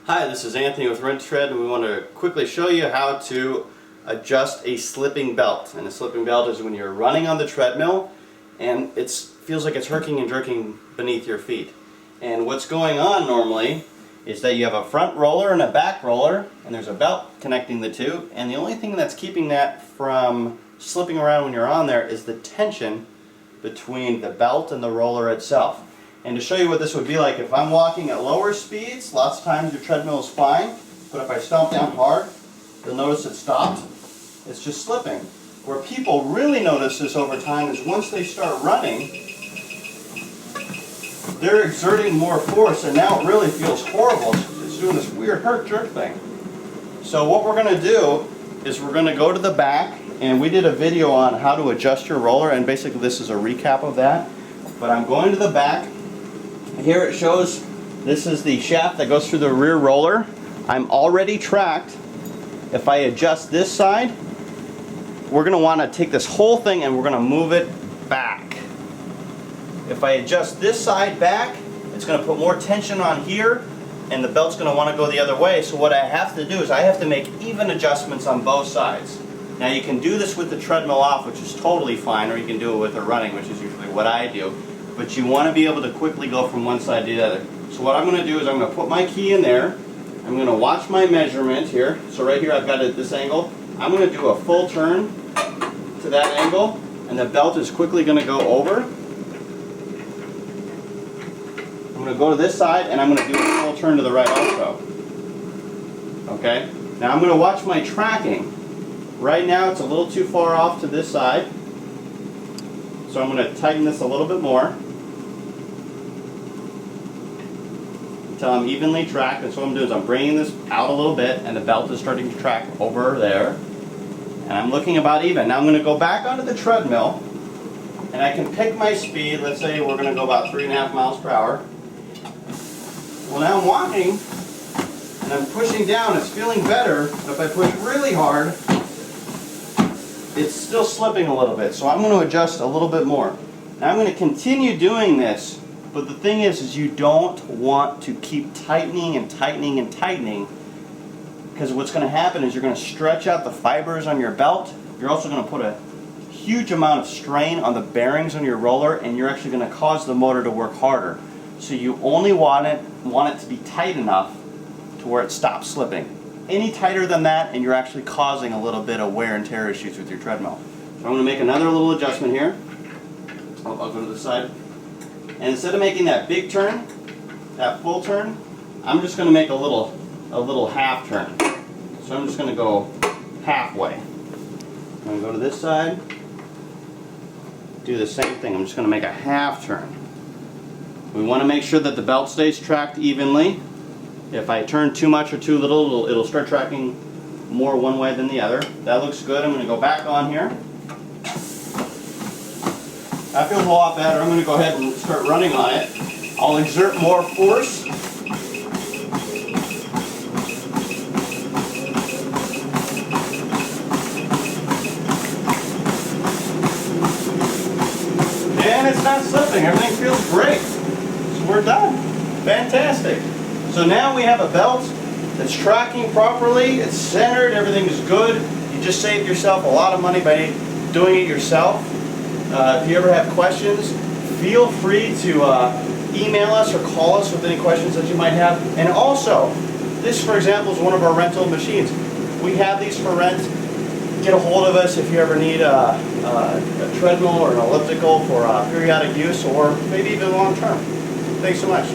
Hi, this is Anthony with Rent Tread, and we want to quickly show you how to adjust a slipping belt. And a slipping belt is when you're running on the treadmill and it feels like it's herking and jerking beneath your feet. And what's going on normally is that you have a front roller and a back roller, and there's a belt connecting the two, and the only thing that's keeping that from slipping around when you're on there is the tension between the belt and the roller itself. And to show you what this would be like, if I'm walking at lower speeds, lots of times your treadmill is fine, but if I stomp down hard, you'll notice it stopped. It's just slipping. Where people really notice this over time is once they start running, they're exerting more force, and now it really feels horrible. It's doing this weird jerk thing. So what we're going to do is we're going to go to the back, and we did a video on how to adjust your roller, and basically this is a recap of that. But I'm going to the back. Here it shows this is the shaft that goes through the rear roller. I'm already tracked. If I adjust this side, we're going to want to take this whole thing and we're going to move it back. If I adjust this side back, it's going to put more tension on here, and the belt's going to want to go the other way. So what I have to do is I have to make even adjustments on both sides. Now you can do this with the treadmill off, which is totally fine, or you can do it with the running, which is usually what I do. But you want to be able to quickly go from one side to the other. So what I'm going to do is I'm going to put my key in there. I'm going to watch my measurement here. So right here I've got it at this angle. I'm going to do a full turn to that angle, and the belt is quickly going to go over. I'm going to go to this side, and I'm going to do a full turn to the right also. Okay? Now I'm going to watch my tracking. Right now it's a little too far off to this side. So I'm going to tighten this a little bit more until I'm evenly tracked. And so what I'm doing is I'm bringing this out a little bit, and the belt is starting to track over there. And I'm looking about even. Now I'm going to go back onto the treadmill, and I can pick my speed. Let's say we're going to go about 3.5 miles per hour. Well, now I'm walking, and I'm pushing down. It's feeling better, but if I push really hard, it's still slipping a little bit. So I'm going to adjust a little bit more. Now I'm going to continue doing this, but the thing is you don't want to keep tightening and tightening and tightening, because what's going to happen is you're going to stretch out the fibers on your belt. You're also going to put a huge amount of strain on the bearings on your roller, and you're actually going to cause the motor to work harder. So you only want it to be tight enough to where it stops slipping. Any tighter than that, and you're actually causing a little bit of wear and tear issues with your treadmill. So I'm going to make another little adjustment here. I'll go to the side. And instead of making that big turn, that full turn, I'm just going to make a little half turn. So I'm just going to go halfway. I'm going to go to this side, do the same thing. I'm just going to make a half turn. We want to make sure that the belt stays tracked evenly. If I turn too much or too little, it'll start tracking more one way than the other. That looks good. I'm going to go back on here. That feels a lot better. I'm going to go ahead and start running on it. I'll exert more force. And it's not slipping. Everything feels great. So we're done. Fantastic. So now we have a belt that's tracking properly, it's centered, everything is good. You just saved yourself a lot of money by doing it yourself. If you ever have questions, feel free to email us or call us with any questions that you might have. And also, this for example is one of our rental machines. We have these for rent. Get a hold of us if you ever need a treadmill or an elliptical for periodic use, or maybe even long term. Thanks so much.